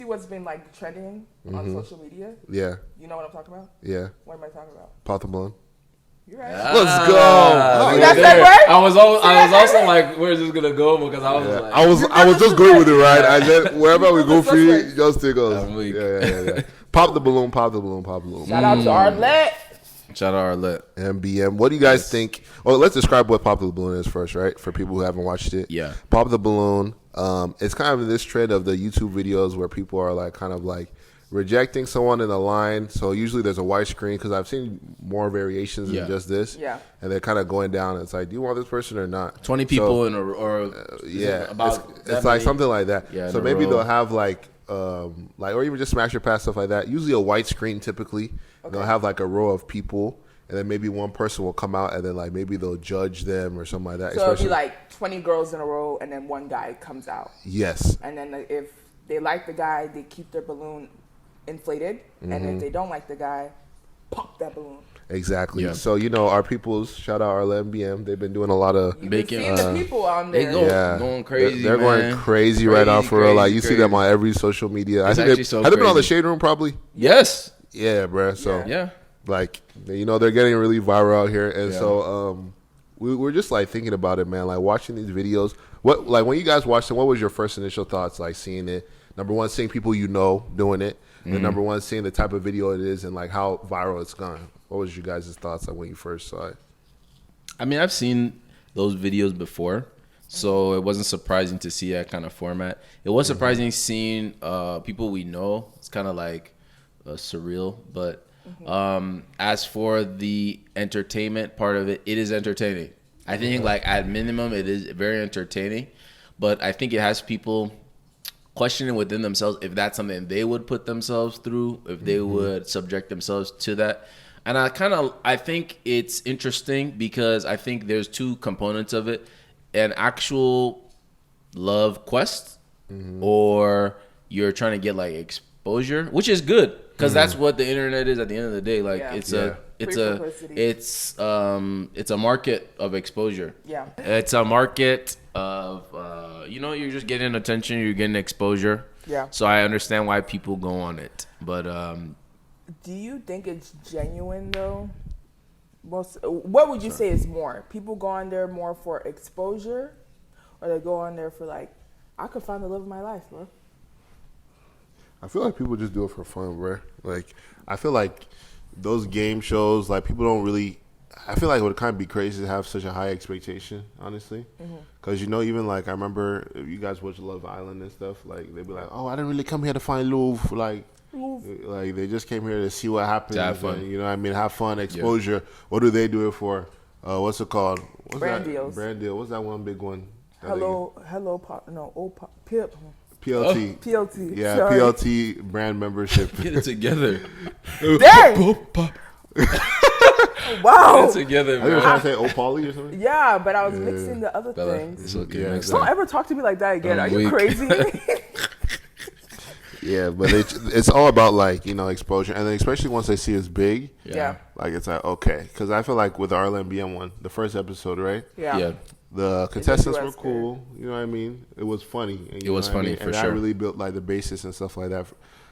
See what's been like trending on social media? Yeah. You know what I'm talking about? Yeah. What am I talking about? Pop the balloon. You're right. Let's go. See, that's right? I was also like, where's this gonna go? Because I was like, I was just going with it, right? I said wherever we go free, suspect. just take us. I'm weak. Yeah. Pop the balloon, pop the balloon, pop the balloon. Shout out to Arlette. shout out Arlette. MBM. What do you guys think? Oh, let's describe what Pop the Balloon is first, right? For people who haven't watched it. Yeah. Pop the Balloon. It's kind of this trend of the YouTube videos where people are like kind of like rejecting someone in a line. So usually there's a white screen because I've seen more variations than just this. Yeah. And they're kind of going down. And it's like, do you want this person or not? 20 people in a or yeah. about It's like something like that. Yeah, so in a maybe row. they'll have like or even just smash your pass, stuff like that. Usually a white screen typically. Okay. They'll have like a row of people. And then maybe one person will come out and then like maybe they'll judge them or something like that. So it'll be like 20 girls in a row and then one guy comes out. Yes. And then if they like the guy, they keep their balloon inflated. And if they don't like the guy, pop that balloon. Exactly. Yeah. So, our peoples, shout out our MBM. They've been doing a lot of making the people on there. They going crazy. They're going crazy right now for real. Like you see them on every social media. I think have they been on the Shade Room probably? Yes. Yeah, bro. So Yeah. like they're getting really viral out here, and so we're just like thinking about it, man. Like watching these videos. What like when you guys watched it, what was your first initial thoughts? Like seeing it. Number one, seeing people doing it. And number one, seeing the type of video it is and like how viral it's gone. What was your guys' thoughts like when you first saw it? I mean, I've seen those videos before, so it wasn't surprising to see that kind of format. It was surprising seeing people we know. It's kind of like surreal, but as for the entertainment part of it, it is entertaining. I think like at minimum, it is very entertaining, but I think it has people questioning within themselves if that's something they would put themselves through, if they would subject themselves to that. And I think it's interesting because I think there's two components of it: an actual love quest, or you're trying to get like exposure, which is good because that's what the internet is at the end of the day. Like it's a market of exposure. Yeah, it's a market of you're just getting attention, you're getting exposure. Yeah. So I understand why people go on it, but do you think it's genuine though? What would you say is more? People go on there more for exposure, or they go on there for like, I could find the love of my life, bro? I feel like people just do it for fun, bro. Like I feel like those game shows, like people don't really. I feel like it would kind of be crazy to have such a high expectation, honestly. Because, even like I remember if you guys watch Love Island and stuff, like they'd be like, oh, I didn't really come here to find love. Like they just came here to see what happens. To have fun. And, what I mean? Have fun, exposure. Yeah. What do they do it for? What's it called? Brand deals. Brand deal. What's that one big one? Pip. PLT. PLT. Yeah, sorry. PLT brand membership. get it together. Dang! Wow. Get it together, I was man. trying to say Opali or something. Yeah, but I was mixing the other things. It's okay. Yeah, Next Don't time. ever talk to me like that again. I'm Are you weak. crazy? Yeah, but it's all about like exposure, and then especially once they see it's big, Yeah. like it's like okay, because I feel like with the RLMBM one, the first episode, right? Yeah. The contestants were US cool. You know what I mean? It was funny. And, It was funny, for and sure. that really built like the basis and stuff like that.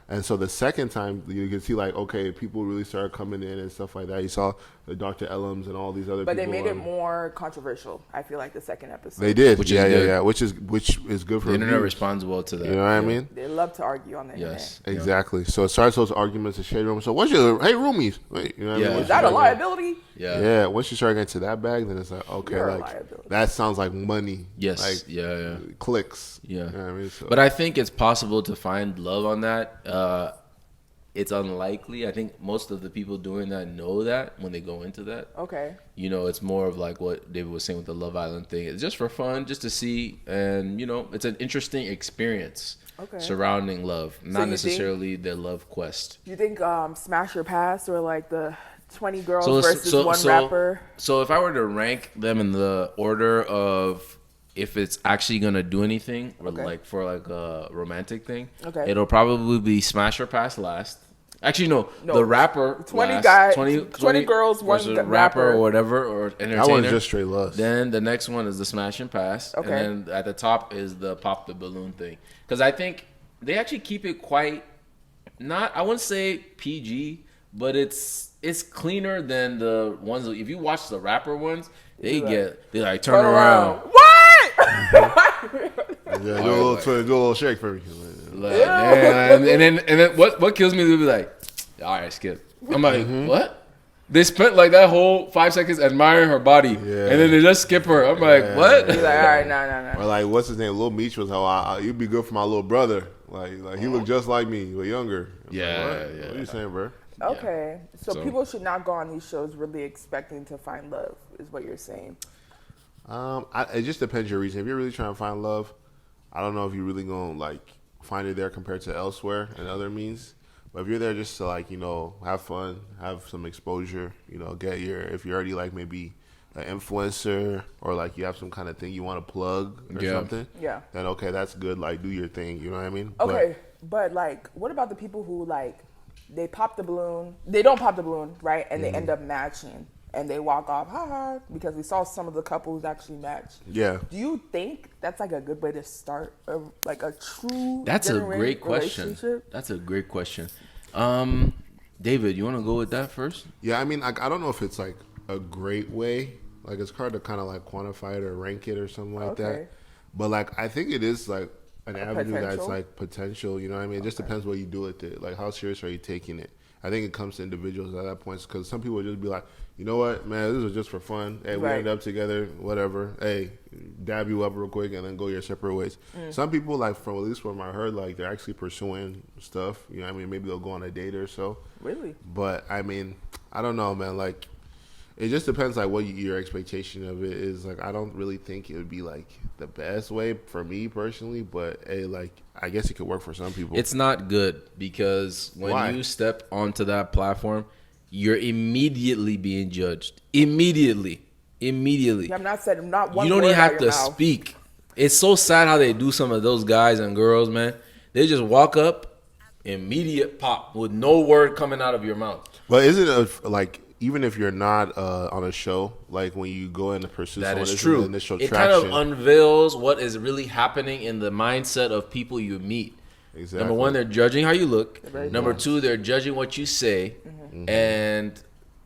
And so the second time, you can see like, okay, people really started coming in and stuff like that. You saw the Dr. Ellums and all these other But people. they made it more controversial, I feel like, the second episode. They did. Which is yeah, good. yeah. Which is good for The internet reviews. responds well to that. You know what I mean? They love to argue on the Yes. internet. Exactly. So it starts those arguments in shade room. So what's your roomies? Wait, you know what I Yeah. mean? Once Is that you a start liability? Yeah. Yeah. Once you start getting to that bag, then it's like okay, You're a like liability. that sounds like money. Yes. Like Yeah. clicks. Yeah. You know what I mean? So, But I think it's possible to find love on that. It's unlikely. I think most of the people doing that know that when they go into that. Okay. It's more of like what David was saying with the Love Island thing. It's just for fun, just to see, and it's an interesting experience surrounding love, not you necessarily the love quest. Do you think Smash or Pass or like the 20 girls versus one rapper? So if I were to rank them in the order of if it's actually gonna do anything, or like for like a romantic thing, it'll probably be Smash or Pass last. Actually, no, the rapper 20 last. guys, 20 girls, one versus rapper or whatever, or entertainer. that one's just straight lust. Then the next one is the Smash and Pass, Okay. and then at the top is the Pop the Balloon thing. Because I think they actually keep it quite not. I wouldn't say PG, but it's cleaner than the ones. If you watch the rapper ones, they like turn around. What? Do a little shake for me. Like, man, and then what kills me? They'll be like, all right, skip. I'm like, what? They spent like that whole 5 seconds admiring her body, and then they just skip her. I'm like, what? He's like, all right, no. Or like, what's his name? Lil Meech was how you'd be good for my little brother. Like he looked just like me, but younger. Yeah, like, what are you saying, bro? Okay, so people should not go on these shows really expecting to find love, is what you're saying. It just depends your reason. If you're really trying to find love, I don't know if you're really gonna like find it there compared to elsewhere and other means. But if you're there just to like, have fun, have some exposure, if you're already like maybe an influencer or like you have some kind of thing you want to plug or something, then okay, that's good. Like do your thing, you know what I mean? Okay, but like, what about the people who like, they pop the balloon, they don't pop the balloon, right? And they end up matching and they walk off, haha, because we saw some of the couples actually match. Yeah. Do you think that's like a good way to start a true That's a great question. That's a great question. David, you want to go with that first? Yeah, I mean, I don't know if it's like a great way. Like it's hard to kind of like quantify it or rank it or something like that. But like I think it is like an avenue that's like potential. You know what I mean? It just depends what you do with it. Like how serious are you taking it? I think it comes to individuals at that point because some people would just be like, you know what, man, this was just for fun. Hey, we ended up together, whatever. Hey, dab you up real quick and then go your separate ways. Some people, like from at least from I heard, like they're actually pursuing stuff. You know what I mean? Maybe they'll go on a date or so. Really? But I mean, I don't know, man. Like, it just depends, like, what your expectation of it is. Like, I don't really think it would be, like, the best way for me personally. But, hey, like, I guess it could work for some people. It's not good because when you step onto that platform, you're immediately being judged. Immediately. Yeah, I'm not saying not one. You don't word even have out to your mouth. speak. It's so sad how they do some of those guys and girls, man. They just walk up, immediate pop with no word coming out of your mouth. But is it like even if you're not on a show, like when you go in to pursue That someone, is this true. the initial It traction. kind of unveils what is really happening in the mindset of people you meet. Exactly. Number one, they're judging how you look. Number two, they're judging what you say, and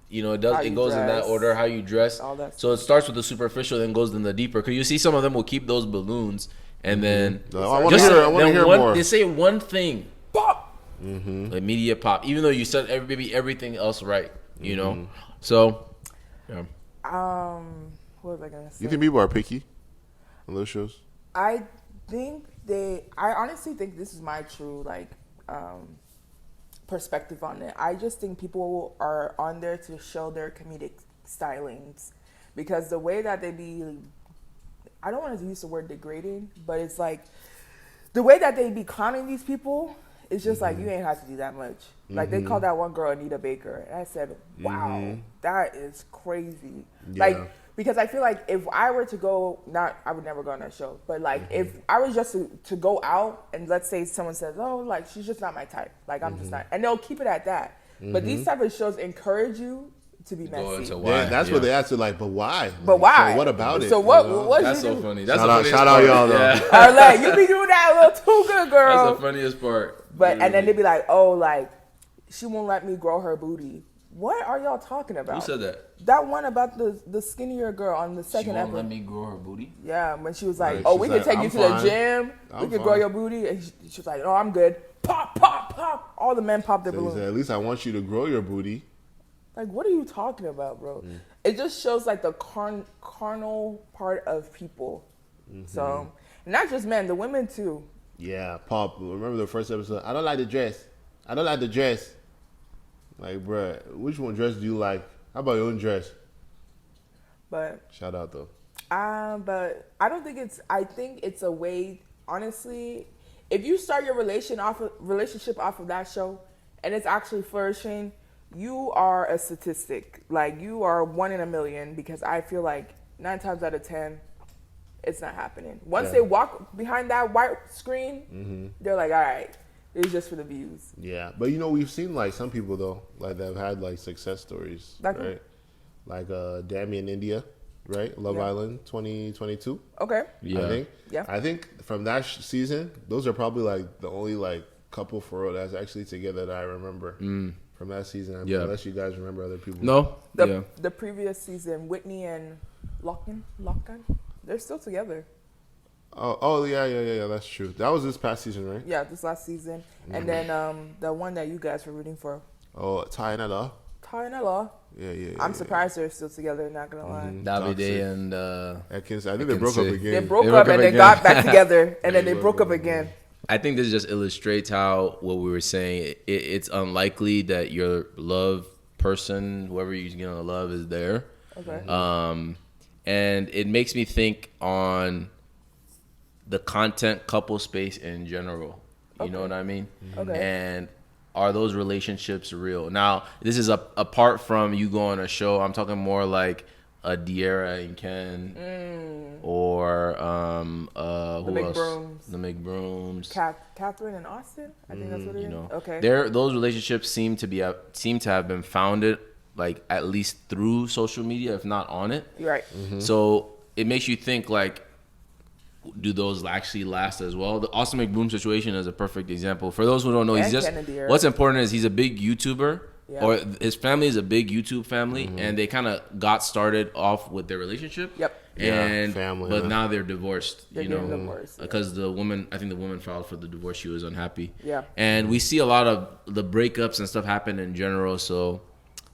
it goes in that order, how you dress. So it starts with the superficial, then goes in the deeper. Because you see some of them will keep those balloons, and then I want to hear more. They say one thing, Pop. immediate pop, even though you said maybe everything else right. So yeah. What was I gonna say? You think people are picky on those shows? I honestly think this is my true perspective on it. I just think people are on there to show their comedic stylings, because the way that they be, I don't want to use the word degrading, but it's like the way that they be clowning these people. It's just like, you ain't have to do that much. Like, they called that one girl Anita Baker. And I said, wow, that is crazy. Yeah. Like, because I feel like if I were to go, I would never go on that show. But, like, if I was just to go out and let's say someone says, oh, like, she's just not my type. Like, I'm just not. And they'll keep it at that. But these type of shows encourage you to be messy. Yeah, that's what they asked you, like, but why? But why? So what about it? So what That's you so do? funny. That's Shout out y'all, though. Yeah. Arlette, you be doing that a little too good, girl. That's the funniest part. But and then they be like, oh, like, she won't let me grow her booty. What are y'all talking about? Who said that? That one about the skinnier girl on the second She won't episode. let me grow her booty. Yeah, when she was like, Right, oh, she's we can like, take I'm you to the fine. gym. We can grow your booty. And she was like, oh, I'm good. Pop, pop, pop. All the men pop their So he balloons. said, at least I want you to grow your booty. Like, what are you talking about, bro? It just shows like the carnal part of people. So, not just men, the women too. Yeah, Pop. Remember the first episode? I don't like the dress. I don't like the dress. Like, bruh, which one dress do you like? How about your own dress? But Shout out, though. but I don't think I think it's a way, honestly, if you start your relationship off of that show and it's actually flourishing, you are a statistic. Like, you are 1 in a million, because I feel like 9 times out of 10, it's not happening. Once they walk behind that white screen, they're like, all right, it's just for the views. Yeah, but we've seen like some people though, like that have had like success stories, Like right? Like Dami in India. right? Love Yeah. Island 2022. Okay. Yeah. I think. Yeah. I think from that season, those are probably like the only like couple for real that's actually together that I remember from that season. I mean, Yeah. unless you guys remember other people. No. The previous season, Whitney and Locken, they're still together. Oh yeah. That's true. That was this past season, right? Yeah, this last season. And then the one that you guys were rooting for, Oh, Ty and Ella. Ty and Ella. Yeah. I'm surprised they're still together. Not gonna lie. Davide and Atkins. I think they broke up Akinsi. again. They broke They up broke up and they again. got back together, and then they broke up again. I think this just illustrates how what we were saying. It's unlikely that your love person, whoever you're gonna love, is there. Okay. And it makes me think on the content couple space in general. You know what I mean? Okay. And are those relationships real? Now, this is apart from you going on a show. I'm talking more like a De'Ara and Ken, or who else? McBrooms. The McBrooms. Catherine and Austin. I think that's what it is. You know, Okay. those relationships seem to have been founded like at least through social media, if not on it. You're right. So it makes you think like, do those actually last as well? The Austin McBroom situation is a perfect example. For those who don't know, And he's just Kennedy, right? what's important is he's a big YouTuber, Yeah. or his family is a big YouTube family, and they kind of got started off with their relationship. Yep. And Yeah, family, but huh? now they're divorced. They're you know, getting divorced, yeah. because I think the woman filed for the divorce. She was unhappy. Yeah. And we see a lot of the breakups and stuff happen in general. So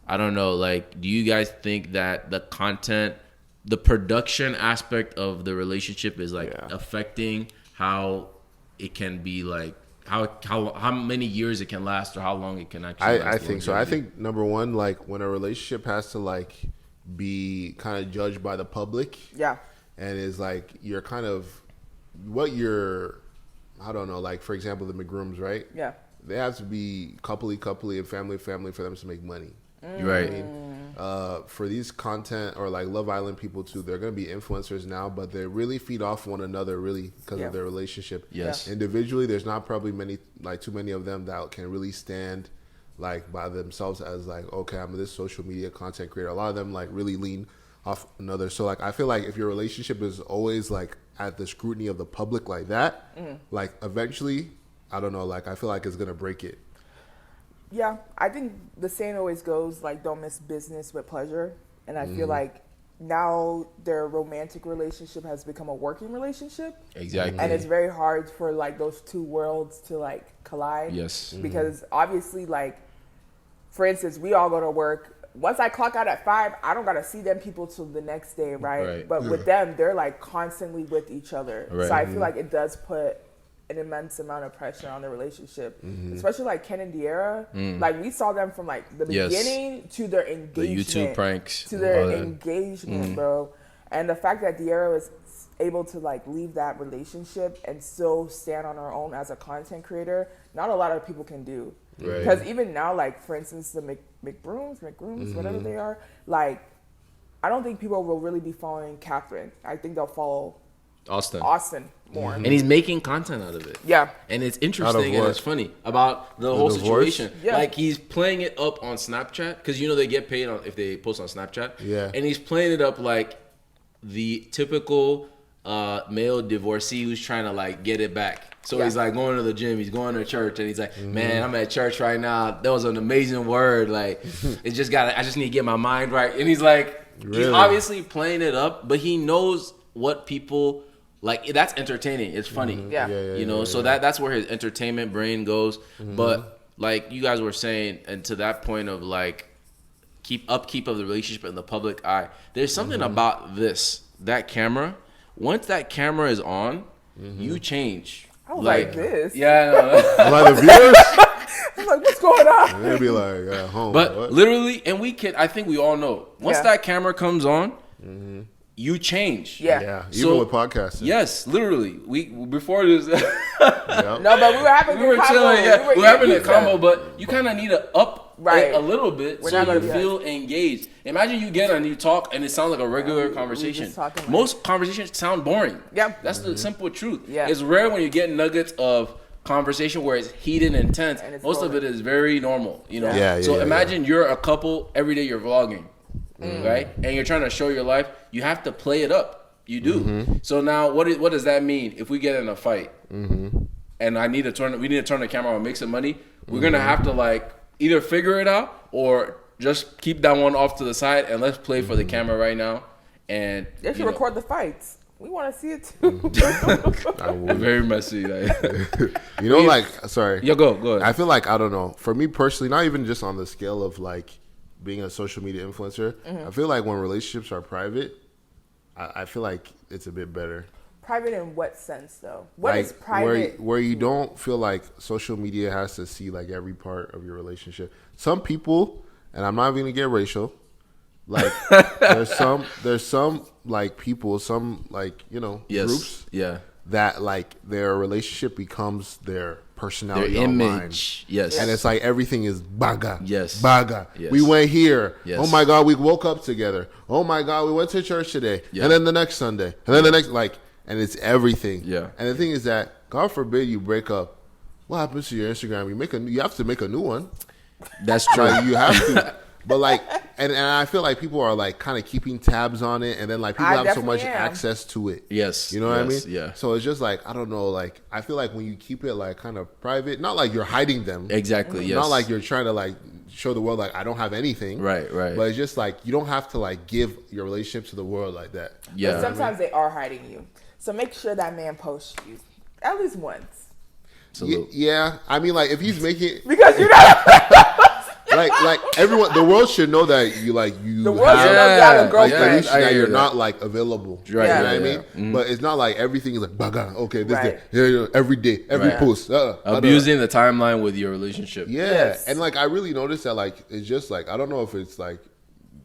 I don't know. Like, do you guys think that the content, the production aspect of the relationship is like affecting how it can be, like how many years it can last, or how long it can actually last? I think so. I think number one, like when a relationship has to like be kind of judged by the public, Yeah. and is like you're kind of what you're, I don't know, like for example the McGrooms, right? Yeah. They have to be coupley and family for them to make money. You're right. For these content or like Love Island people too, they're gonna be influencers now, but they really feed off one another really because Yeah. of their relationship. Yes. Yeah. Individually, there's not probably too many of them that can really stand like by themselves as like, okay, I'm this social media content creator. A lot of them like really lean off another. So like I feel like if your relationship is always like at the scrutiny of the public like that, like eventually, I don't know, like I feel like it's gonna break it. Yeah, I think the saying always goes like, don't miss business with pleasure. And I feel like now their romantic relationship has become a working relationship. Exactly. And it's very hard for like those two worlds to like collide. Yes. Because obviously, like, for instance, we all go to work. Once I clock out at 5, I don't got to see them people till the next day, right? Right. But with them, they're like constantly with each other. Right. So I feel like it does put an immense amount of pressure on the relationship, especially like Ken and De'Ara. Like we saw them from like the Yes. beginning to their The engagement, YouTube pranks. to their all that. engagement, bro. And the fact that De'Ara was able to like leave that relationship and still stand on her own as a content creator, not a lot of people can do. Right. Because even now, like for instance, the McBrooms, whatever they are, like I don't think people will really be following Catherine. I think they'll follow Austin more. And he's making content out of it. Yeah. And it's interesting and what? it's funny about the whole divorce? situation. Yeah. Like he's playing it up on Snapchat because they get paid if they post on Snapchat. Yeah. And he's playing it up like the typical male divorcee who's trying to like get it back. So Yeah. he's like going to the gym, he's going to church, and he's like, "Man, I'm at church right now. That was an amazing word. Like, I just need to get my mind right." And he's like, he's Really? obviously playing it up, but he knows what people like. That's entertaining. It's funny. Yeah. So that's where his entertainment brain goes. But like you guys were saying, and to that point of like upkeep of the relationship in the public eye, there's something about that camera. Once that camera is on, you change. I was like this. Yeah, I know. Like the viewers, I was like, what's going on? they'll be like at home. But what? literally, and I think we all know, once Yeah. that camera comes on, you change. Yeah. Yeah, even So- with podcasting. Yes, literally. We before this. Yep. No, but we were having We were good chilling, convo. yeah. We We're having a pizza. combo, but you kind of need to up Right. it a little bit We're so not you gonna be feel engaged. Imagine you get on, you talk, and it sounds like a regular we conversation. just talking like- Most conversations sound boring. Yeah. That's the simple truth. Yeah. It's rare when you get nuggets of conversation where it's heated and intense. And it's Most of it flowing. is very normal, Yeah, so yeah, imagine you're a couple, every day you're vlogging. right? And you're trying to show your life, you have to play it up. You do. So now, what does that mean if we get in a fight and we need to turn the camera on and make some money? We're gonna have to like either figure it out or just keep that one off to the side and let's play for the camera right now. And they should record the fights. We want to see it too. Very messy. Sorry. Yeah, go ahead. I feel like, I don't know. For me personally, not even just on the scale of like being a social media influencer, I feel like when relationships are private, I feel like it's a bit better. Private in what sense, though? What is private? Where you don't feel like social media has to see like every part of your relationship. Some people, and I'm not even gonna get racial, like there's some like people, some like, you know, groups that like their relationship becomes their personality, their online. image. Yes. And it's like everything is baga. Yes. Baga. Yes. We went here. Yes. Oh my God, we woke up together. Oh my God, we went to church today. Yeah. And then the next Sunday. And then the next, like, and it's everything. Yeah. And the thing is that, God forbid you break up. What happens to your Instagram? You have to make a new one. That's true. Like, you have to. But like, and I feel like people are like kind of keeping tabs on it, and then like people have so much access to it. Yes. You know what I mean? Yeah. So it's just like, I don't know, like I feel like when you keep it like kind of private, not like you're hiding them. Exactly. Yes. Not like you're trying to like show the world like I don't have anything. Right. But it's just like you don't have to like give your relationship to the world like that. Yeah. But sometimes they are hiding you. So make sure that man posts you at least once. Yeah. I mean, like if he's making because you're not. like everyone, the world should know that you the world should know you have a girlfriend. That you're not like available. Right. You know what I mean? Mm-hmm. But it's not like everything is like baga. Okay, this day, every day, every post. Abusing the timeline with your relationship. Yeah, Yes. and like I really noticed that like it's just like I don't know if it's like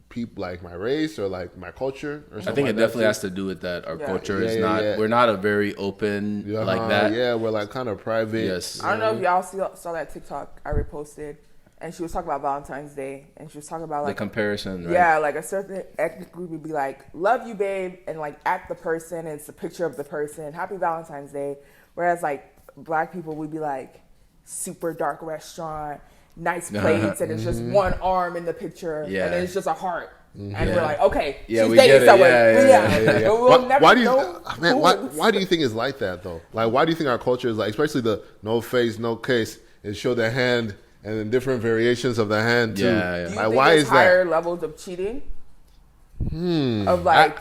people like my race or like my culture or something. I think like it definitely that has to do with that. Our culture is not. We're not a very open like that. Yeah, we're like kind of private. Yes. I don't know if y'all saw that TikTok I reposted, and she was talking about Valentine's Day, and she was talking about like the comparison. Right? Yeah, like a certain ethnic group would be like, "Love you, babe," and like at the person, and it's a picture of the person. Happy Valentine's Day. Whereas like black people would be like, super dark restaurant, nice plates, and it's just one arm in the picture, and then it's just a heart. And we're like, okay, she's dating someone. Yeah. We'll never know why do you think it's like that though? Like, why do you think our culture is like, especially the no face, no case, and show the hand and then different variations of the hand too? Yeah. Do you Like, think why it's is higher that? levels of cheating? Of like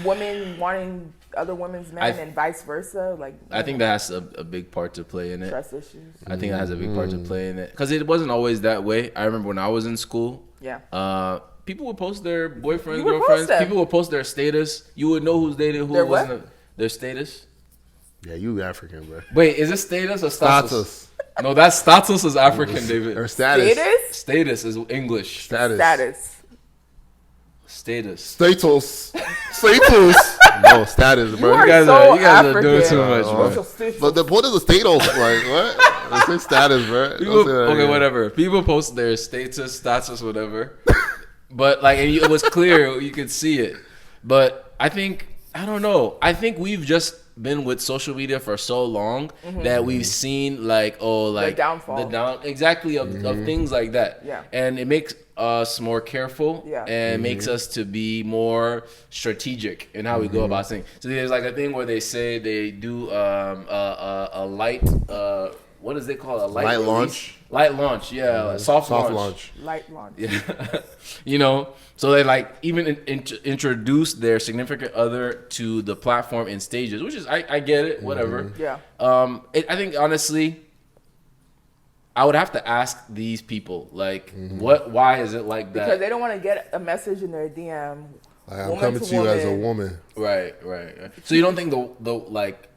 women wanting other women's men and vice versa? Like, I think that has a big part to play in it. trust issues. I think that has a big part to play in it because it wasn't always that way. I remember when I was in school. Yeah. People would post their boyfriends, You would post girlfriends. them. People would post their status. You would know who's dating who. Their wasn't their status. Yeah, you African, bro. Wait, is it status or status? Status. No, that status is African, David. Or status. Status? Status is English. Status. Status. Status. Status. No, status, bro. You You guys are doing too much, bro. But what is the status? Like, what? It's status, bro. Okay, whatever. People post their status, whatever. But like, and it was clear, you could see it. But I don't know. I think we've just been with social media for so long that we've seen like the downfall, of things like that. Yeah. And it makes us more careful. Yeah. And makes us to be more strategic in how we go about things. So there's like a thing where they say they do a light. What is it called? A light release? Launch. Light launch, yeah, soft launch. Light launch. Yeah. You know, so they like even introduce their significant other to the platform in stages, which is I get it, whatever. Yeah. I think honestly, I would have to ask these people like, why is it like that? Because they don't want to get a message in their DM. Like, I'm coming to you as a woman. Right. So you don't think the like,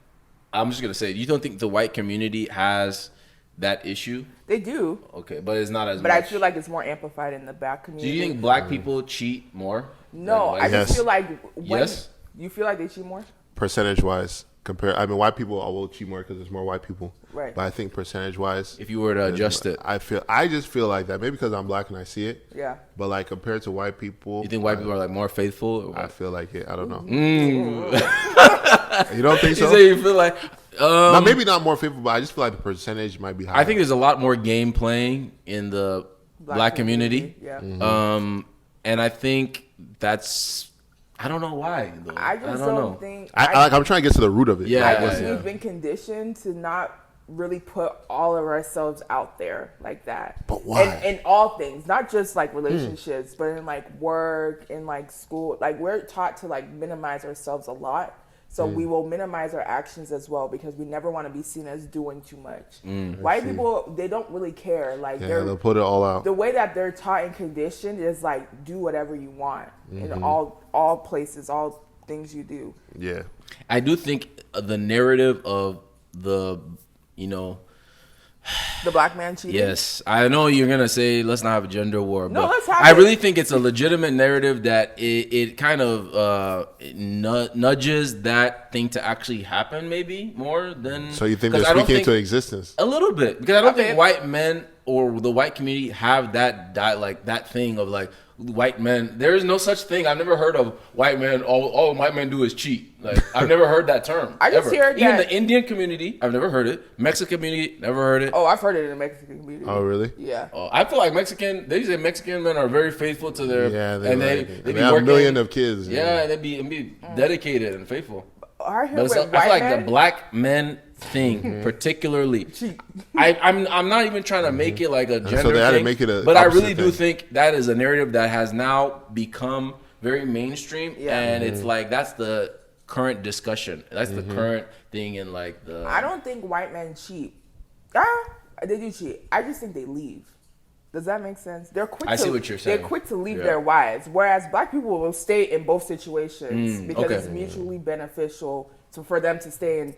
I'm just gonna say, you don't think the white community has that issue? They do. Okay, but it's not as much. But I feel like it's more amplified in the black community. Do you think black people cheat more? No, I just feel like Yes. You feel like they cheat more? Percentage wise, white people will cheat more because there's more white people. Right. But I think percentage wise, If you were to adjust it, I just feel like that. Maybe because I'm black and I see it. Yeah. But like compared to white people, you think white people are like more faithful? Or what? I feel like it. I don't know. Mm. You don't think so? You say you feel like No, maybe not more faithful, but I just feel like the percentage might be higher. I think there's a lot more game playing in the black community. Yeah. And I think that's I don't know why though. I just don't don't know. think. I'm trying to get to the root of it. Yeah. I think we've been conditioned to not really put all of ourselves out there like that. But why? In all things, not just like relationships, but in like work, in like school. Like we're taught to like minimize ourselves a lot. So we will minimize our actions as well because we never want to be seen as doing too much. White people, they don't really care. Like they'll put it all out. The way that they're taught and conditioned is like do whatever you want in all places, all things you do. Yeah. I do think the narrative of the The black man cheating. yes, I know you're gonna say let's not have a gender war, No, but let's have I it. really think it's a legitimate narrative that it kind of nudges that thing to actually happen, maybe more than. So you think 'cause they're I don't speaking think- into existence? a little bit because I don't Okay. think white men or the white community have that like that thing of like white men. There is no such thing. I've never heard of white men. All white men do is cheat. Like I've never heard that term. I just ever. heard Even that- the Indian community, I've never heard it. Mexican community, never heard it. Oh, I've heard it in the Mexican community. Oh, really? Yeah. I feel like they say Mexican men are very faithful to their Yeah, and they be have a working, million of kids. Yeah, they be dedicated and faithful. I hear But it's, with I feel white like men, the black men thing, particularly, I'm not even trying to make it like a gender so they had to thing, make it a but I opposite really do thing. think that is a narrative that has now become very mainstream, Yeah. and it's like that's the current discussion. That's the current thing in like the. I don't think white men cheat. They do cheat. I just think they leave. Does that make sense? They're quick. I see what you're saying. They're quick to leave Yeah. their wives, whereas black people will stay in both situations because okay. it's mutually beneficial for them to stay in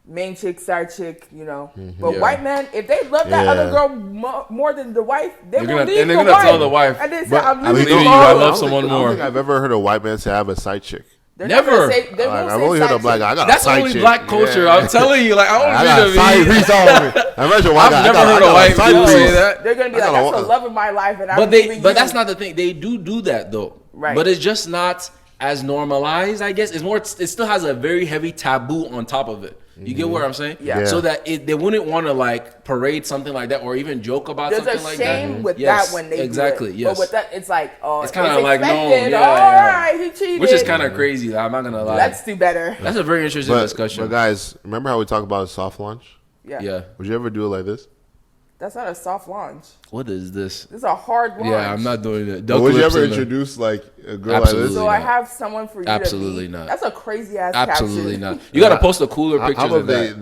main chick, side chick, But Yeah. white men, if they love that Yeah. other girl more than the wife, they're They're gonna gonna- leave and they're the gonna wife. tell the wife, And they say, But, "I'm I mean, leaving leaving you you, I alone." love someone I don't more. think I've ever heard a white man say I have a side chick. They're Never. not gonna say, they won't I've say only heard side a black chick. guy. I got That's a side only chick. black culture. Yeah. I'm telling you, like I I don't got a mean side to be. piece on me. I imagine white I've guy. never I heard got a white side people say piece. that. They're gonna be I like, got "That's a- the love of my life," and I'm But leaving you. that's not the thing. They do that though. Right. But it's just not as normalized. I guess it's more. It still has a very heavy taboo on top of it. You get what I'm saying? Yeah. So that they wouldn't want to like parade something like that or even joke about There's something a like shame that. with Yes, that when they exactly. do it. Yes. But with that, it's like, oh, It's kinda like, no, expected. yeah, All yeah. right, he cheated. Which is kind of crazy. I'm not gonna lie. Let's do better. That's a very interesting discussion. But guys, remember how we talk about a soft launch? Yeah. Would you ever do it like this? That's not a soft launch. What is this? This is a hard launch. Yeah, I'm not doing it. Or Duck would you lips ever in the- introduce like a girl Absolutely. like So this? I not. have someone for you Absolutely to be. not. That's a crazy ass Absolutely caption. not. You gotta post a cooler How picture about of that.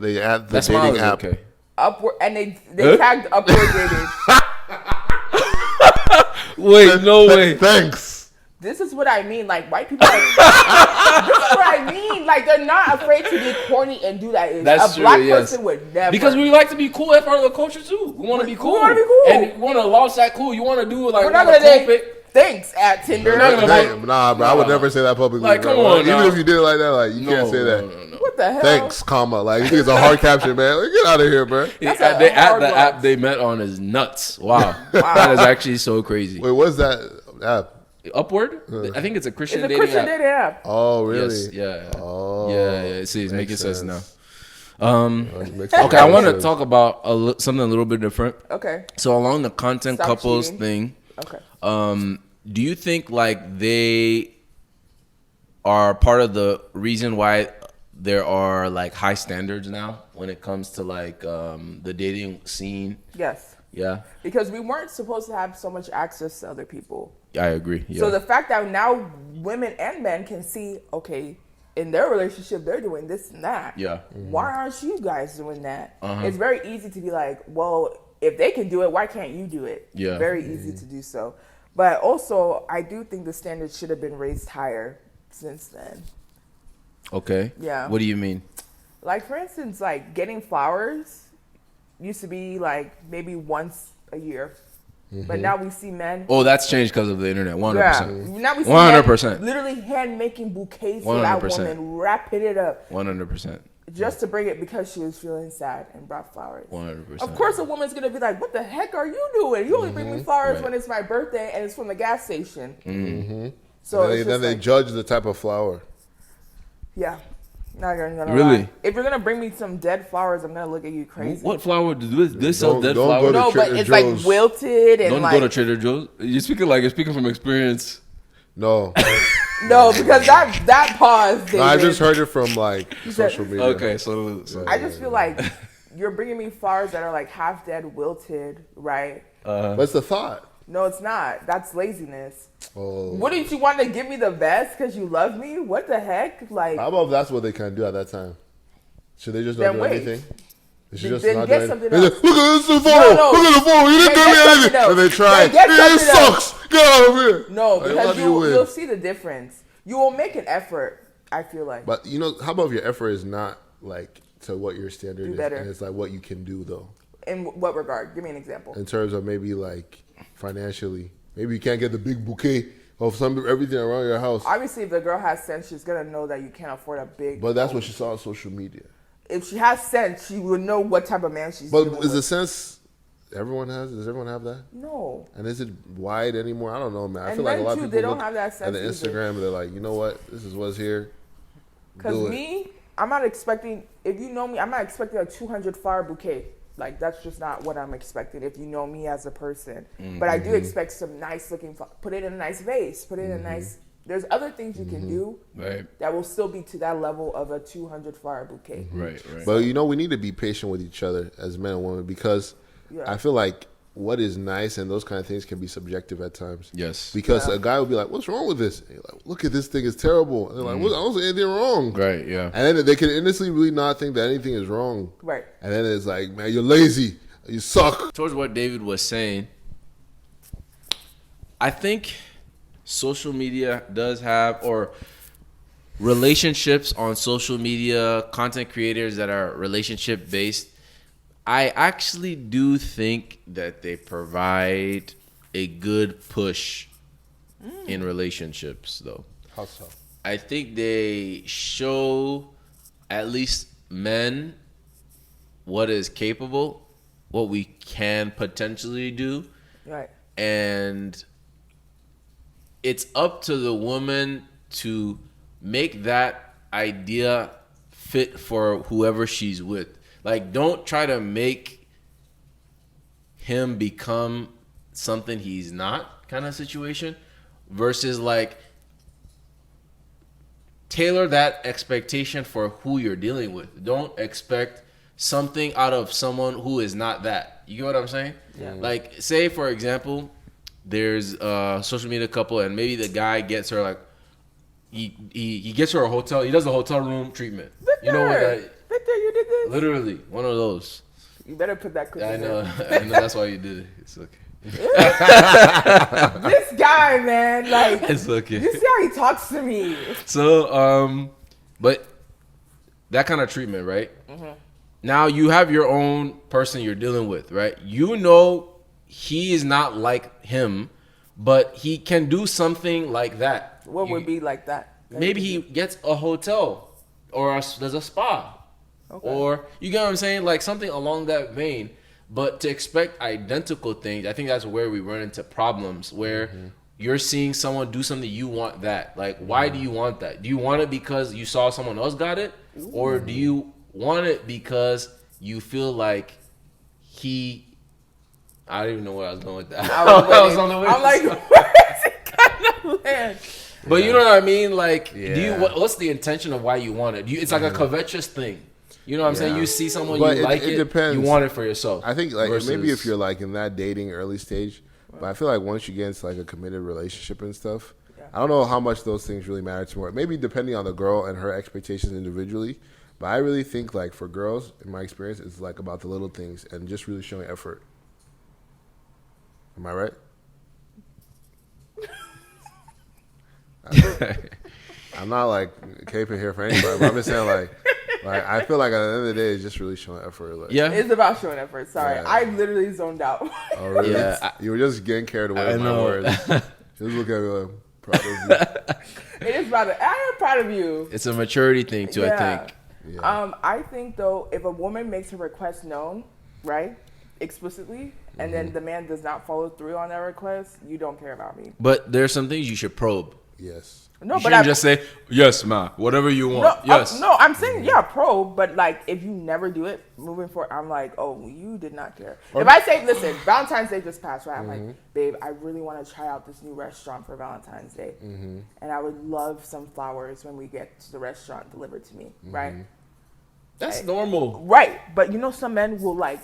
they add the That smile dating is app? okay. Upward, and they Huh? tagged upward dating. Wait, no way. Thanks. This is what I mean. Like white people. This is what I mean. Like they're not afraid to be corny and do that. That's a true, black yes. person would never. Because we like to be cool. That's part of the culture too. We want to be cool. wanna be cool. And we want to launch that cool. You want to do like we're not wanna gonna cool say it. thanks at Tinder. not gonna Damn, nah, bro. I would Nah. never say that publicly. Like, bro. come on Even now. if you did it like that, like you can't say that. No. What the hell? Thanks, comma. Like you think it's a hard caption, man. Like, get out of here, bro. That's Yeah, a they, hard the one. app they met on is nuts. Wow. That is actually so crazy. Wait, what's that app? Upward? I think it's a Christian It's a dating Christian app. dating app. Oh, really? Yes, yeah. Oh, Yeah. See, it's making makes sense now. sense. Okay, Makes I perfect want to sense. talk about something a little bit different. Okay. So along the content Stop couples cheating. thing, Okay. do you think like they are part of the reason why there are like high standards now when it comes to like the dating scene? Yes. Yeah, Because we weren't supposed to have so much access to other people. I agree. Yeah. So the fact that now women and men can see, okay, in their relationship they're doing this and that. Yeah. Why aren't you guys doing that? Uh-huh. It's very easy to be like, well, if they can do it, why can't you do it? Yeah. Very easy to do so. But also, I do think the standards should have been raised higher since then. Okay. Yeah. What do you mean? Like, for instance, like getting flowers used to be like maybe once a year. But now we see men. Oh, that's changed because of the internet. 100%. Now we see 100%. men literally hand making bouquets for that 100%. woman, wrapping it up 100%. just to bring it because she was feeling sad and brought flowers. 100%. Of course, a woman's gonna be like, "What the heck are you doing? You only bring me flowers Right. when it's my birthday and it's from the gas station." Mm-hmm. So then it's they, just like, judge the type of flower. yeah. Not gonna Really? lie. If you're gonna bring me some dead flowers, I'm gonna look at you crazy. What flower do they sell? Don't- Dead don't flowers? go to No, but Trader it's Joe's. like wilted and Don't like go to Trader Joe's. You're speaking from experience. No. No, because that pause, David. No, I just heard it from like said- social media. Okay, so I just feel like you're bringing me flowers that are like half dead, wilted, right? What's the thought? No, it's not. That's laziness. Oh. Wouldn't you want to give me the best because you love me? What the heck? Like, How about if that's what they can do at that time? Should they just not Then do wait. anything? They should Then just get not do anything. something They else. just, look at this photo. No. Look at the photo. You didn't Then give me get anything. something And they else. try. Then get It something else. sucks. Get out of here. no, Like, because how do you win? you'll see the difference. You will make an effort, I feel like. But you know, how about if your effort is not like to what your standard Do is, better. and it's like what you can do though, In what regard? Give me an example. in terms of maybe like financially, maybe you can't get the big bouquet of everything around your house. Obviously, if the girl has sense, she's going to know that you can't afford a big... But that's what she saw on social media. If she has sense, she would know what type of man she's But dealing is the with. sense everyone has? Does everyone have that? No. And is it wide anymore? I don't know, man. I And feel like a men lot too, of they people don't look have that at sense the either. Instagram and they're like, you know what? This is what's here. Because Do it. me, I'm not expecting... If you know me, I'm not expecting a 200 flower bouquet. Like, that's just not what I'm expecting if you know me as a person. But I do expect some nice looking... Put it in a nice vase. Put it in a nice... There's other things you can do right, that will still be to that level of a 200 flower bouquet. right. But you know, we need to be patient with each other as men and women because Yeah. I feel like what is nice and those kind of things can be subjective at times. Yes. Because a guy will be like, "What's wrong with this?" And you're like, "Look at this thing; it's terrible." And they're like, "What? I don't see anything wrong." Right. Yeah. And then they can innocently really not think that anything is wrong. Right. And then it's like, "Man, you're lazy. You suck." Towards what David was saying, I think social media does have, or relationships on social media, content creators that are relationship based, I actually do think that they provide a good push in relationships, though. How so? I think they show at least men what is capable, what we can potentially do, Right. and it's up to the woman to make that idea fit for whoever she's with. Like, don't try to make him become something he's not, kind of situation, versus like tailor that expectation for who you're dealing with. Don't expect something out of someone who is not that. You get what I'm saying? Yeah. Like, say for example, there's a social media couple and maybe the guy gets her like he gets her a hotel. He does a hotel room treatment. Victor, You know what that? Victor, you did this. Literally one of those. You better put that clip I in know. there. I know that's why you did it. It's okay. This guy, man, like, It's okay. you see how he talks to me. So, but that kind of treatment, right? Now you have your own person you're dealing with, right? You know he is not like him, but he can do something like that. What would be like that? Maybe he gets a hotel or there's a spa. Okay. Or, you get what I'm saying? Like something along that vein. But to expect identical things, I think that's where we run into problems where you're seeing someone do something, you want that. Like, why do you want that? Do you want it because you saw someone else got it? Or do you want it because you feel like I don't even know where I was going with that. I was on the way. I'm like, where's it gonna land? But you know what I mean? Like, do you? Yeah. What's the intention of why you want it? It's like a covetous thing. You know what I'm saying? You see someone, But you like it it, depends. you want it for yourself. I think like maybe versus- if you're like in that dating early stage, but I feel like once you get into like a committed relationship and stuff, I don't know how much those things really matter to more. Maybe depending on the girl and her expectations individually, but I really think like for girls, in my experience, it's like about the little things and just really showing effort. Am I right? I'm not like caping here for anybody, but I'm just saying like I feel like at the end of the day, it's just really showing effort. Like, yeah. It's about showing effort. Sorry, Yeah. I literally zoned out. oh really? Yeah, You were just getting carried away I with my know. words. Just look at me like, proud of you. It is about it. I am proud of you. It's a maturity thing too, I think. Yeah. I think though, if a woman makes her request known, right, explicitly, and then the man does not follow through on that request, you don't care about me. But there's some things you should probe. Yes. No, You but shouldn't just say yes, ma. Whatever you want. Yes. No, I'm saying pro, but like if you never do it moving forward, I'm like, oh, you did not care. If I say, listen, Valentine's Day just passed, right? I'm like, babe, I really want to try out this new restaurant for Valentine's Day, and I would love some flowers when we get to the restaurant delivered to me, right? That's normal. Right, but you know, some men will like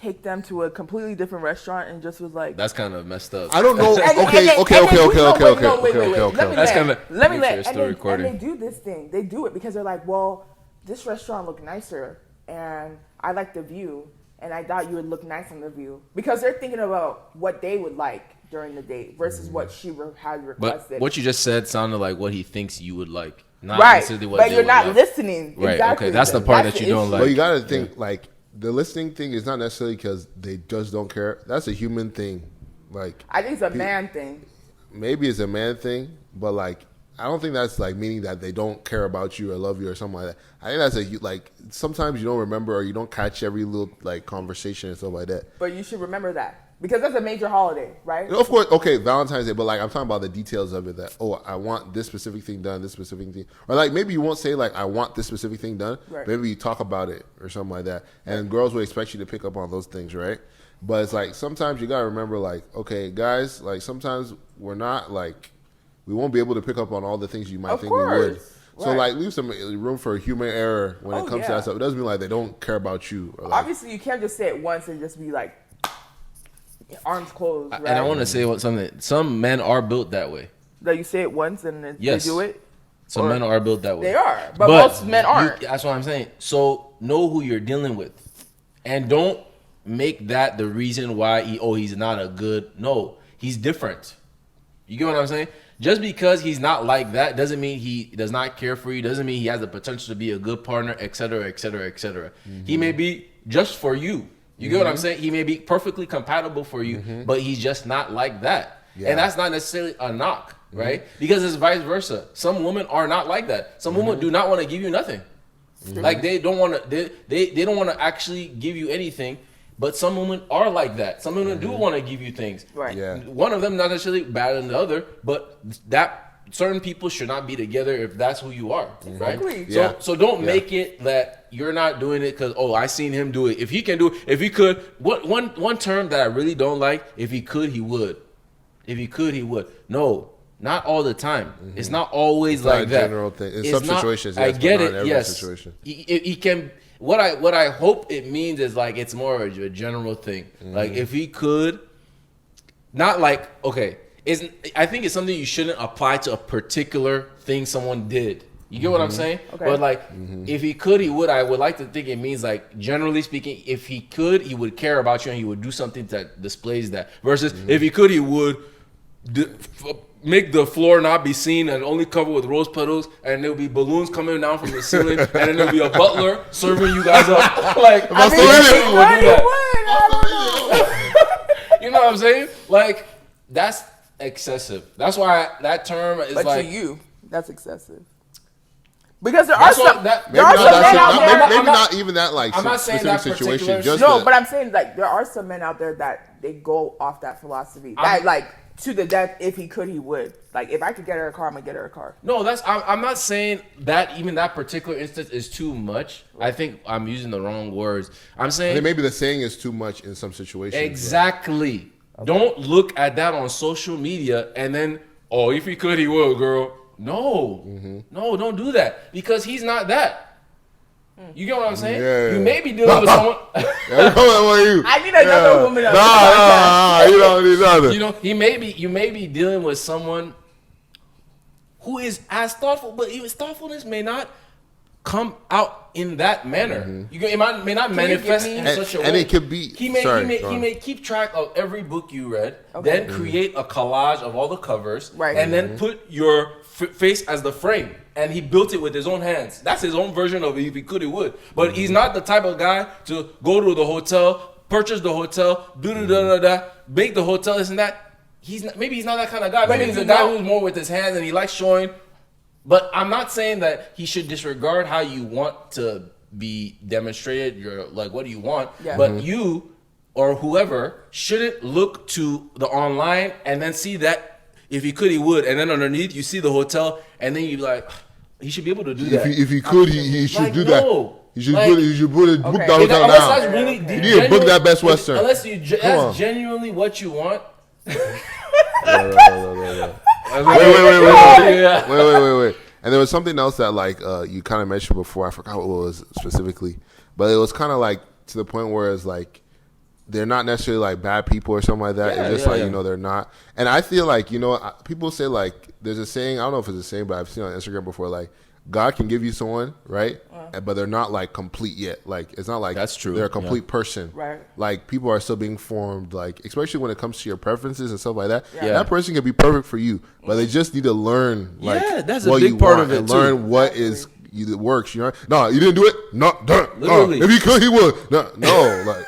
take them to a completely different restaurant and just was like, That's kind of messed up. I don't know. Wait. Okay. Let me Make sure let. you're still And recording. they do this thing. They do it because they're like, well, this restaurant looked nicer, and I like the view, and I thought you would look nice on the view, because they're thinking about what they would like during the date versus what she had requested. But what you just said sounded like what he thinks you would like, not right, necessarily what but they you're would not like. listening. Right. Exactly. Okay. That's the part That's that the you don't issue. like. But you got to think like the listening thing is not necessarily because they just don't care. That's a human thing. Like I think it's a man thing. maybe it's a man thing, but like I don't think that's like meaning that they don't care about you or love you or something like that. I think that's like sometimes you don't remember or you don't catch every little like conversation and stuff like that. But you should remember that because that's a major holiday, right? You know, of course, okay, Valentine's Day, but like I'm talking about the details of it. That I want this specific thing done, this specific thing, or like maybe you won't say like I want this specific thing done. Right. Maybe you talk about it or something like that, and girls will expect you to pick up on those things, right? But it's like sometimes you gotta remember, like, okay, guys, like sometimes we're not like we won't be able to pick up on all the things you might Of think we would. course. So Right. like leave some room for human error when it comes to yeah. that stuff. It doesn't mean like they don't care about you. Or like, Obviously, you can't just say it once and just be like arms closed. Right? And I want to say something. Some men are built that way. that you say it once and then Yes. they do it. Some Or- men are built that way. They are, but most men aren't. That's what I'm saying. So know who you're dealing with, and don't make that the reason why he's not a good. No, he's different. You get what I'm saying? Just because he's not like that doesn't mean he does not care for you. Doesn't mean he has the potential to be a good partner, etc., etc., etc. He may be just for you. You get what I'm saying? He may be perfectly compatible for you, but he's just not like that. Yeah. And that's not necessarily a knock, right? Because it's vice versa. Some women are not like that. Some women do not want to give you nothing. Like they don't want to. They don't want to actually give you anything. But some women are like that. Some women do want to give you things. Right. Yeah. One of them not necessarily better than the other, but that certain people should not be together if that's who you are, Exactly. right? Yeah. So don't Yeah. make it that you're not doing it because I seen him do it. If he can do it, if he could, one term that I really don't like, if he could, he would. If he could, he would. No, not all the time. It's not always not like a that. general thing. In It's some not- situations, I yes, but get not it. in every Yes, situation. he can. What I hope it means is like it's more of a general thing. Like if he could, not like okay, I think it's something you shouldn't apply to a particular thing someone did. You get what I'm saying? Okay. But like if he could, he would. I would like to think it means like generally speaking, if he could, he would care about you and he would do something that displays that. Versus if he could, he would make the floor not be seen and only covered with rose petals, and there'll be balloons coming down from the ceiling, and then there'll be a butler serving you guys up. Like, That's I the mean, way people it would do that. I You know what I'm saying? Like, that's excessive. That's why that term is But like. to you, that's excessive. Because there are That's what- some, that- there Maybe are not, some that, men not, out there. maybe not even that like I'm not saying specific that particular- situation. Just No, that- but I'm saying like there are some men out there that they go off that philosophy. That like to the death. If he could, he would. Like if I could get her a car, I'm gonna get her a car. No, I'm not saying that even that particular instance is too much. I think I'm using the wrong words. I'm I saying think maybe the saying is too much in some situations. exactly. Don't look at that on social media and then, oh, if he could, he would, girl. No, no, don't do that because he's not that. You get what I'm saying? Yeah. You may be dealing with someone. Yeah, what are you? I need another woman on Nah, you don't need nothing. You know, you may be dealing with someone who is as thoughtful, but even thoughtfulness may not come out in that manner. It may not manifest give me- in And- such a way. and it could be- He may sorry, he may, go he on. may keep track of every book you read, Okay. then create a collage of all the covers, Right. and then put your face as the frame. And he built it with his own hands. That's his own version of it. If he could, he would. But he's not the type of guy to go to the hotel, purchase the hotel, make the hotel, this and that. Maybe he's not that kind of guy. Maybe if he's a you guy know- who's more with his hands and he likes showing. But I'm not saying that he should disregard how you want to be demonstrated. Your like, what do you want? Yeah. But you or whoever shouldn't look to the online and then see that If he could, he would. And then underneath, you see the hotel, and then you be like, he should be able to do that. If he could, he should Like, do no. that. He should Like- book the Okay. hotel Unless now. that's really You need to book that Best Western. Unless Come on. that's genuinely what you want. Wait. And there was something else that like you kind of mentioned before. I forgot what it was specifically, but it was kind of like to the point where it's like they're not necessarily like bad people or something like that. Yeah, it's just yeah, like yeah. you know they're not. And I feel like people say like there's a saying. I don't know if it's a saying, but I've seen it on Instagram before. Like God can give you someone, right? But they're not like complete yet. Like it's not like That's true, they're a complete person. Right. Like people are still being formed. Like especially when it comes to your preferences and stuff like that. Yeah. That person can be perfect for you, but they just need to learn. Like Yeah, that's a what big you part want of it, and too. learn what is that works. You know? No, you didn't do it. No, done. Literally. If he could, he would. No, like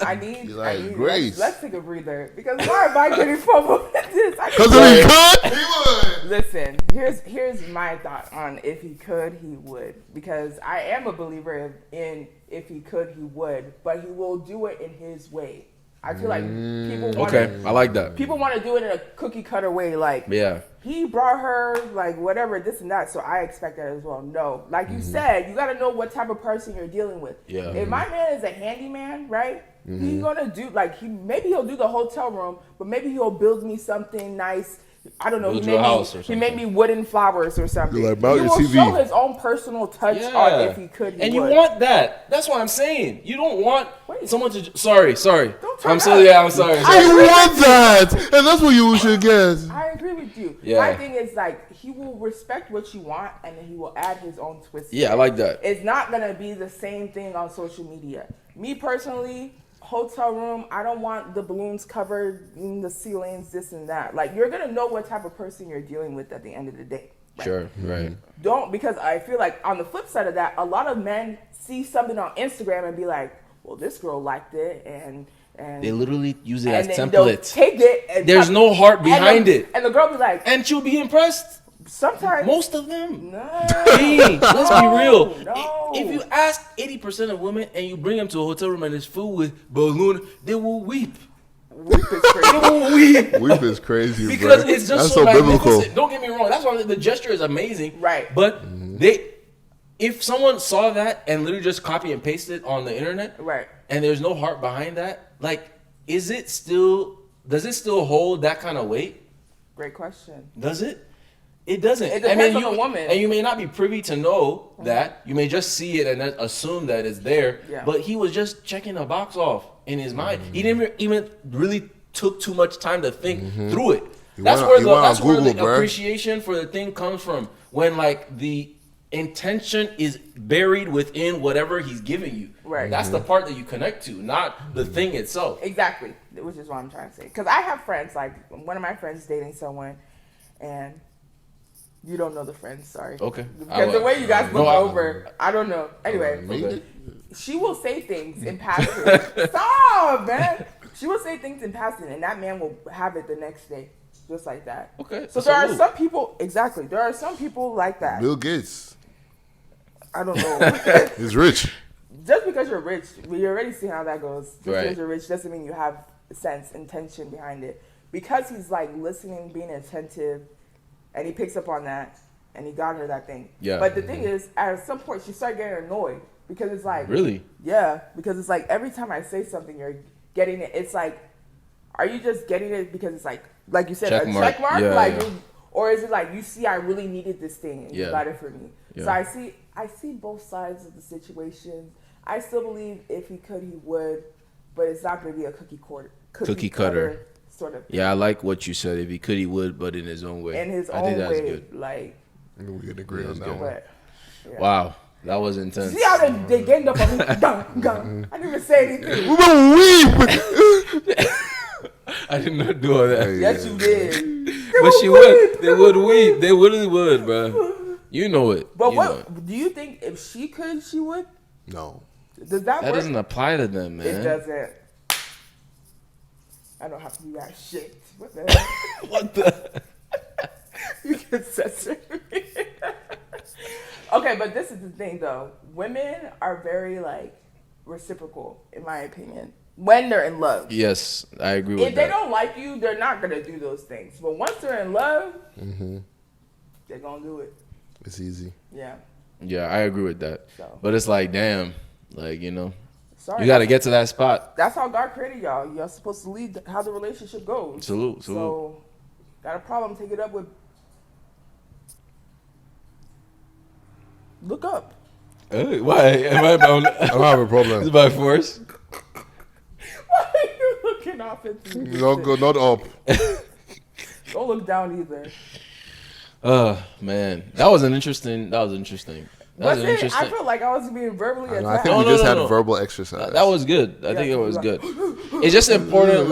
I need grace. let's take a breather because why am I getting fumbled with this? because if he could, he would. Listen, here's my thought on if he could, he would. Because I am a believer in if he could, he would, but he will do it in his way. I feel like people want Okay, I like that. people want to do it in a cookie cutter way, like Yeah. he brought her like whatever this and that, so I expect that as well. No, like you said, you got to know what type of person you're dealing with. Yeah. If my man is a handyman, right? He's gonna do like maybe he'll do the hotel room, but maybe he'll build me something nice. I don't know. Build He you a made house me or he made something. me wooden flowers or something. You're like, He "About your will TV." show his own personal touch on if he could. He and would. you want that. That's what I'm saying. You don't want Wait. someone to. Sorry. Don't turn I'm so up. yeah. I'm sorry. You want that, and that's what you should get. I agree with you. Yeah. My thing is like he will respect what you want, and then he will add his own twist. to Yeah, I it. like that. It's not gonna be the same thing on social media. Me personally, hotel room, I don't want the balloons covered in the ceilings, this and that. Like you're gonna know what type of person you're dealing with at the end of the day. Right? Sure. Right. Don't, because I feel like on the flip side of that, a lot of men see something on Instagram and be like, well, this girl liked it, and They literally use it as and then they'll templates. take it and There's no heart behind it, and the girl be like, and she'll be impressed. sometimes Most of them. no, Hey, let's be real. no. If you ask 80% of women and you bring them to a hotel room and it's filled with balloon, they will weep. Weep is crazy. They will weep. Weep is crazy, Because bro. it's just That's so biblical. magnificent. Don't get me wrong. That's why the gesture is amazing. Right. But if someone saw that and literally just copy and paste it on the internet, Right. and there's no heart behind that, like, does it still hold that kind of weight? Great question. Does it? It doesn't. It depends on the woman. And you may not be privy to know that. You may just see it and then assume that it's there. Yeah. But he was just checking a box off in his mind. He didn't even really took too much time to think through it. That's went where on Google, the bruh. appreciation for the thing comes from. When like the intention is buried within whatever he's giving you. Right. That's the part that you connect to, not the thing itself. Exactly, which is what I'm trying to say. Because I have friends, like one of my friends dating someone, and you don't know the friends, sorry. Okay. Because the way you guys look No, I- over, I don't know. Anyway, Okay. she will say things in passing. Stop, man. She will say things in passing, and that man will have it the next day, just like that. Okay. So there are salute. some people, exactly. There are some people like that. Bill Gates I don't know. is rich. Just because you're rich, we already see how that goes. Just Right. because you're rich doesn't mean you have sense, intention behind it. Because he's like listening, being attentive, and he picks up on that, and he got her that thing. Yeah. But the thing is, at some point, she started getting annoyed because it's like, Really? yeah, because it's like every time I say something, you're getting it. It's like, are you just getting it because it's like you said, Check a mark. check mark, Yeah, like, yeah. or is it like you see I really needed this thing and you Yeah. got it for me? Yeah. So I see both sides of the situation. I still believe if he could, he would, but it's not going to be a cookie cutter sort of thing. Yeah, I like what you said. If he could, he would, but in his own way. In his I own think that's way, good. like, We can agree on That's that good. one. but yeah. Wow, that was intense. See how they ganged up on me? Gun, gun. I didn't even say anything. We gonna weep. I did not do all that. Yes, you did. But she would. They would weep. They really would, bro. You know it. But You know it. what do you think? If she could, she would. No. Does that That work? doesn't apply to them, man. It doesn't. I don't have to do that shit. What the hell? What the? You can censor me. Okay, but this is the thing though. Women are very like reciprocal, in my opinion. when they're in love. Yes, I agree with If they that. don't like you, they're not gonna do those things. But once they're in love, they're gonna do it. It's easy. Yeah. Yeah, I agree with that. So. But it's like, damn, like, you know, Sorry, you got to get to that spot. That's how God created y'all. Y'all supposed to lead how the relationship goes. Salute. So, got a problem? Take it up with. Look up. Hey, why? Am I bound? I don't have a problem. It's by force. Why are you looking off into this Not shit? go, not up. Don't look down either. Man, that was interesting. Was it? I felt like I was being verbally I attacked. think we No, just no, had no. verbal exercise. That was good. I think it was good. It's just important.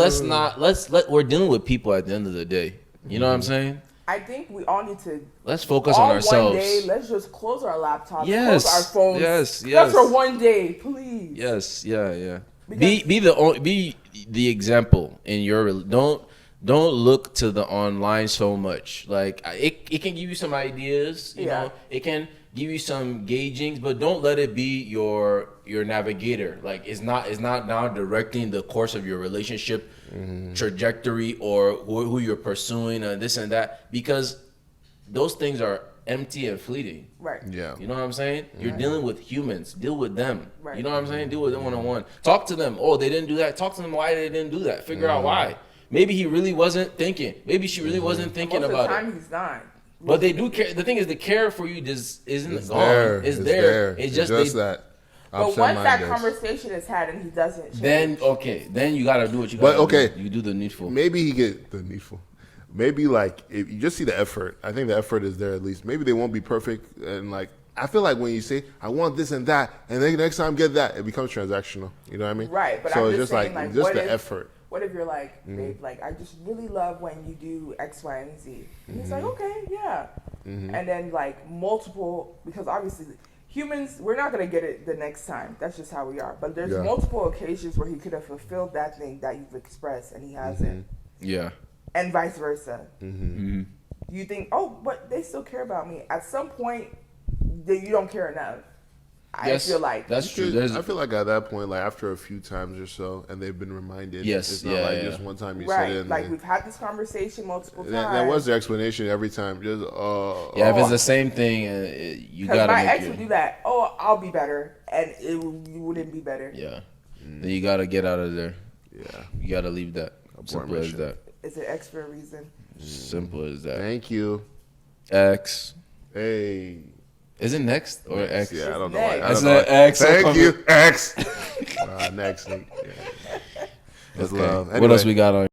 We're dealing with people at the end of the day. You know what I'm saying? I think we all need to. Let's focus all on ourselves. One day, let's just close our laptops, Yes. close our phones. Yes. Just for one day, please. Yes. Yeah. Because- Be the example in your don't look to the online so much. Like it can give you some ideas, you know. It can give you some gaugings, but don't let it be your navigator. Like it's not now directing the course of your relationship trajectory or who you're pursuing and this and that, because those things are empty and fleeting. Right. Yeah. You know what I'm saying? You're dealing with humans. Deal with them. Right. You know what I'm saying? Deal with them one-on-one. Talk to them. Oh, they didn't do that. Talk to them why they didn't do that. Figure out why. Maybe he really wasn't thinking. Maybe she really wasn't thinking Most about of the it. time, he's not. But they do care. The thing is, the care for you just isn't It's gone. there. It's there. It's just that. But once that conversation is had and he doesn't change, then you gotta do what you But, gotta okay. do. You do the needful. Maybe he get the needful. Maybe like if you just see the effort. I think the effort is there at least. Maybe they won't be perfect, and like I feel like when you say I want this and that, and then next time get that, it becomes transactional. You know what I mean? Right. But so I'm it's just saying, like, just what the if, effort. What if you're like, babe, like I just really love when you do X, Y, and Z, and he's like, okay, yeah, and then like multiple, because obviously humans, we're not gonna get it the next time. That's just how we are. But there's multiple occasions where he could have fulfilled that thing that you've expressed, and he hasn't. Yeah. And vice versa. You think, oh, but they still care about me. At some point, then you don't care enough. I feel like that's true. I feel like at that point, like after a few times or so, and they've been reminded. Yes, it's not just one time you right. said it. And like we've had this conversation multiple times. that was the explanation every time. Just if it's the same thing, you gotta my make ex would do that. Oh, I'll be better, and you wouldn't be better. Yeah. Then you gotta get out of there. Yeah. You gotta leave that. Simple as that. It's an X for a reason. Simple as that. Thank you. X. Hey. Is it next or X? Yeah, I don't know. Next. I That's don't know. an X. Thank you. X. Next. Yeah. That's Okay. love. What else we got on?